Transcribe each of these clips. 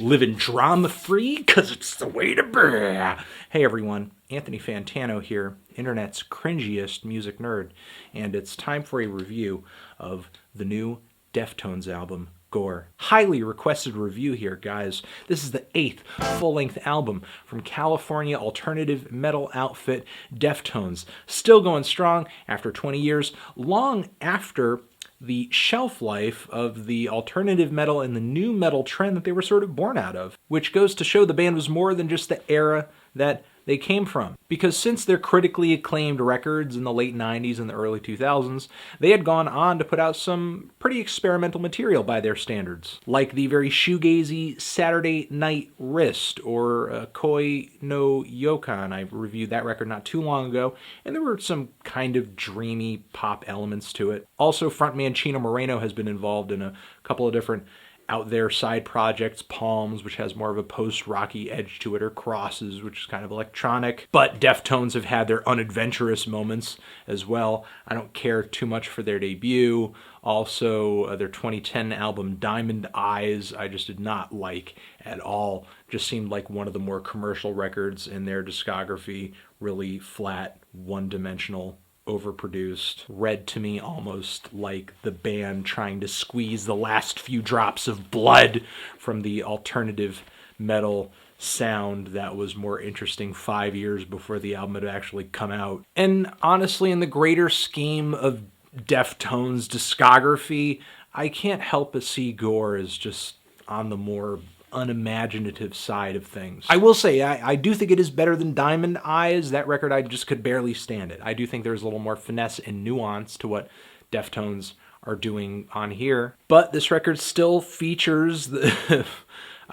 Living drama-free, cause it's the way to be. Hey everyone, Anthony Fantano here, internet's cringiest music nerd, and it's time for a review of the new Deftones album, Gore. Highly requested review here, guys. This is the 8th full-length album from California alternative metal outfit Deftones. Still going strong after 20 years, long after the shelf life of the alternative metal and the new metal trend that they were sort of born out of, which goes to show the band was more than just the era that they came from. Because since their critically acclaimed records in the late 90s and the early 2000s, they had gone on to put out some pretty experimental material by their standards, like the very shoegazy Saturday Night Wrist or Koi no Yokan. I reviewed that record not too long ago, and there were some kind of dreamy pop elements to it. Also, frontman Chino Moreno has been involved in a couple of different out there side projects, Palms, which has more of a post-rocky edge to it, or Crosses, which is kind of electronic. But Deftones have had their unadventurous moments as well. I don't care too much for their debut. Also, their 2010 album, Diamond Eyes, I just did not like at all. Just seemed like one of the more commercial records in their discography. Really flat, one-dimensional, overproduced, read to me almost like the band trying to squeeze the last few drops of blood from the alternative metal sound that was more interesting 5 years before the album had actually come out. And honestly, in the greater scheme of Deftones' discography, I can't help but see Gore as just on the more unimaginative side of things. I will say, I do think it is better than Diamond Eyes. That record, I just could barely stand it. I do think there's a little more finesse and nuance to what Deftones are doing on here. But this record still features the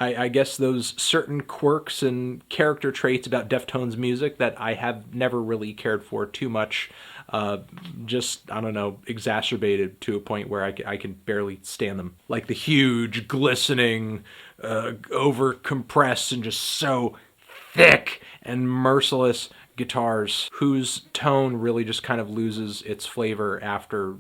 I guess those certain quirks and character traits about Deftones music that I have never really cared for too much. Just, I don't know, exacerbated to a point where I can barely stand them. Like the huge, glistening, over-compressed and just so thick and merciless guitars whose tone really just kind of loses its flavor after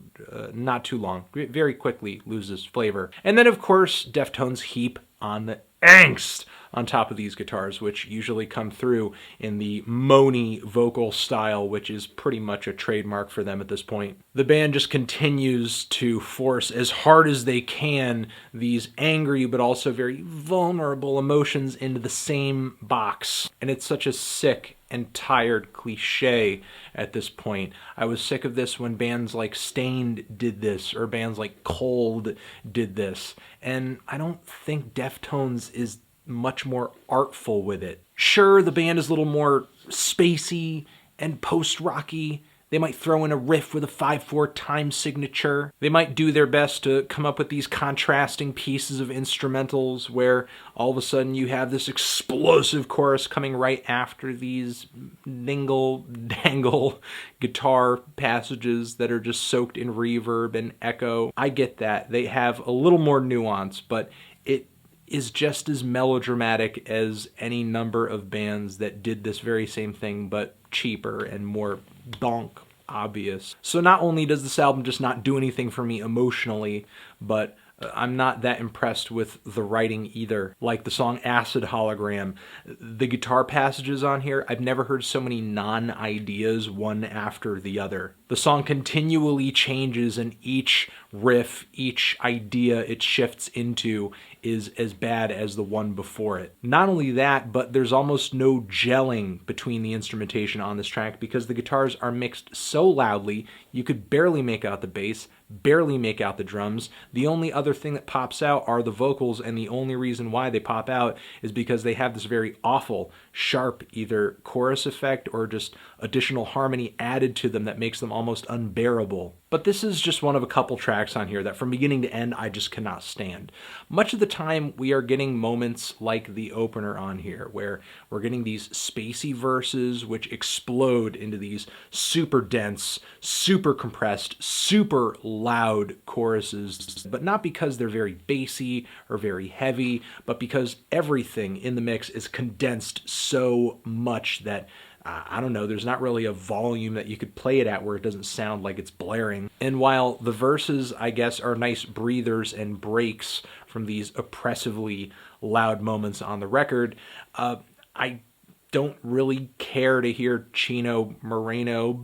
not too long. Very quickly loses flavor. And then, of course, Deftones heap on the angst on top of these guitars, which usually come through in the moany vocal style, which is pretty much a trademark for them at this point. The band just continues to force as hard as they can these angry but also very vulnerable emotions into the same box. And it's such a sick and tired cliche at this point. I was sick of this when bands like Stained did this, or bands like Cold did this. And I don't think Deftones is much more artful with it. Sure, the band is a little more spacey and post-rocky. They might throw in a riff with a 5/4 time signature. They might do their best to come up with these contrasting pieces of instrumentals where all of a sudden you have this explosive chorus coming right after these dingle-dangle guitar passages that are just soaked in reverb and echo. I get that. They have a little more nuance, but it is just as melodramatic as any number of bands that did this very same thing, but cheaper and more donk obvious. So not only does this album just not do anything for me emotionally, but I'm not that impressed with the writing either. Like the song Acid Hologram, the guitar passages on here, I've never heard so many non-ideas one after the other. The song continually changes, and each riff, each idea it shifts into is as bad as the one before it. Not only that, but there's almost no gelling between the instrumentation on this track because the guitars are mixed so loudly you could barely make out the bass, barely make out the drums. The only other thing that pops out are the vocals, and the only reason why they pop out is because they have this very awful, sharp, either chorus effect or just additional harmony added to them that makes them almost unbearable. But this is just one of a couple tracks on here that from beginning to end I just cannot stand. Much of the time we are getting moments like the opener on here where we're getting these spacey verses which explode into these super dense, super compressed, super loud choruses, but not because they're very bassy or very heavy, but because everything in the mix is condensed so much that I don't know, there's not really a volume that you could play it at where it doesn't sound like it's blaring. And while the verses, I guess, are nice breathers and breaks from these oppressively loud moments on the record. I don't really care to hear Chino Moreno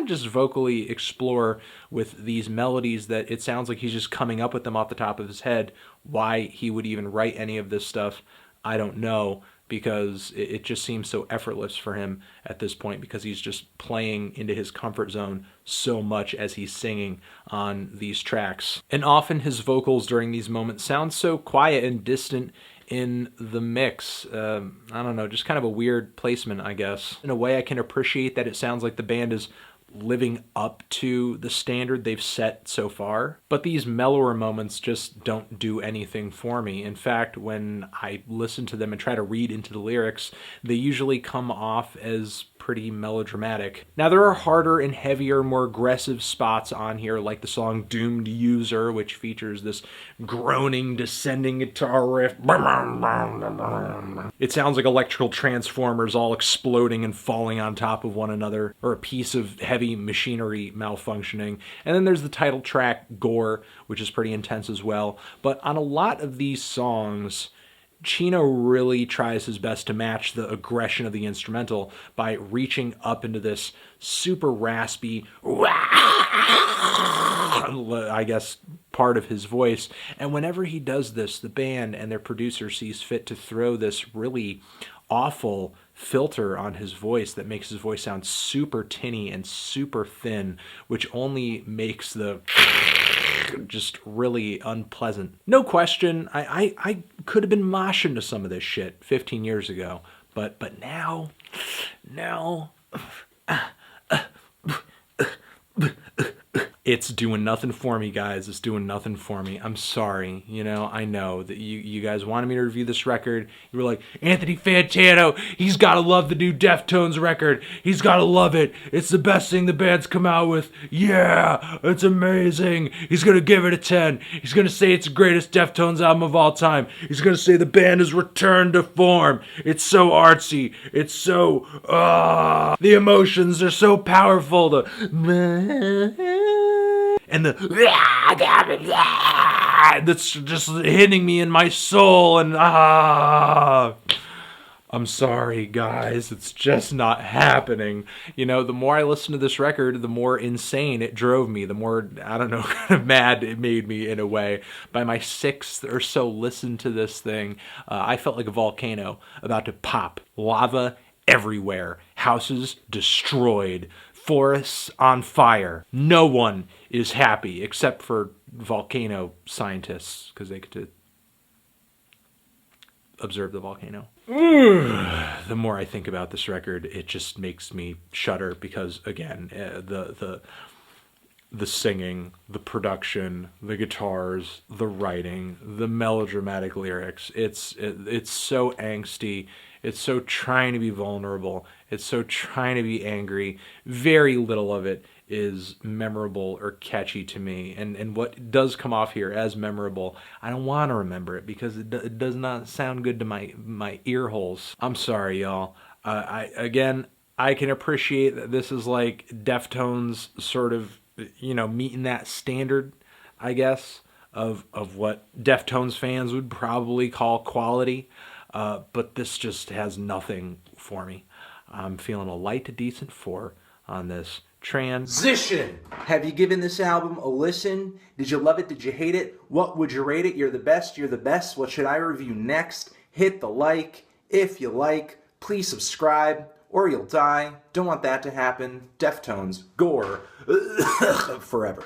just vocally explore with these melodies that it sounds like he's just coming up with them off the top of his head. Why he would even write any of this stuff, I don't know, because it just seems so effortless for him at this point, because he's just playing into his comfort zone so much as he's singing on these tracks. And often his vocals during these moments sound so quiet and distant in the mix. I don't know, just kind of a weird placement, I guess. In a way, I can appreciate that it sounds like the band is living up to the standard they've set so far, but these mellower moments just don't do anything for me. In fact, when I listen to them and try to read into the lyrics, they usually come off as pretty melodramatic. Now, there are harder and heavier, more aggressive spots on here, like the song Doomed User, which features this groaning, descending guitar riff. It sounds like electrical transformers all exploding and falling on top of one another, or a piece of heavy machinery malfunctioning. And then there's the title track, Gore, which is pretty intense as well. But on a lot of these songs, Chino really tries his best to match the aggression of the instrumental by reaching up into this super raspy, I guess, part of his voice. And whenever he does this, the band and their producer sees fit to throw this really awful filter on his voice that makes his voice sound super tinny and super thin, which only makes the just really unpleasant. No question, I could have been moshing to some of this shit 15 years ago, but now, it's doing nothing for me, guys. It's doing nothing for me. I'm sorry. You know, I know that you guys wanted me to review this record. You were like, Anthony Fantano, he's got to love the new Deftones record. He's got to love it. It's the best thing the band's come out with. Yeah, it's amazing. He's going to give it a 10. He's going to say it's the greatest Deftones album of all time. He's going to say the band has returned to form. It's so artsy. It's so, the emotions are so powerful. And that's just hitting me in my soul, and I'm sorry, guys, it's just not happening. You know, the more I listened to this record, the more insane it drove me, the more, I don't know, kind of mad it made me in a way. By my sixth or so listen to this thing, I felt like a volcano about to pop. Lava everywhere, houses destroyed, forests on fire. No one is happy except for volcano scientists, because they get to observe the volcano. The more I think about this record, it just makes me shudder, because again, the singing, the production, the guitars, the writing, the melodramatic lyrics, it's so angsty. It's so trying to be vulnerable. It's so trying to be angry. Very little of it is memorable or catchy to me. And what does come off here as memorable, I don't want to remember it, because it does not sound good to my ear holes. I'm sorry, y'all. Again, I can appreciate that this is like Deftones sort of, you know, meeting that standard, I guess, of what Deftones fans would probably call quality. But this just has nothing for me. I'm feeling a light to decent 4 on this. Transition! Have you given this album a listen? Did you love it? Did you hate it? What would you rate it? You're the best. You're the best. What should I review next? Hit the like. If you like, please subscribe, or you'll die. Don't want that to happen. Deftones, Gore, forever.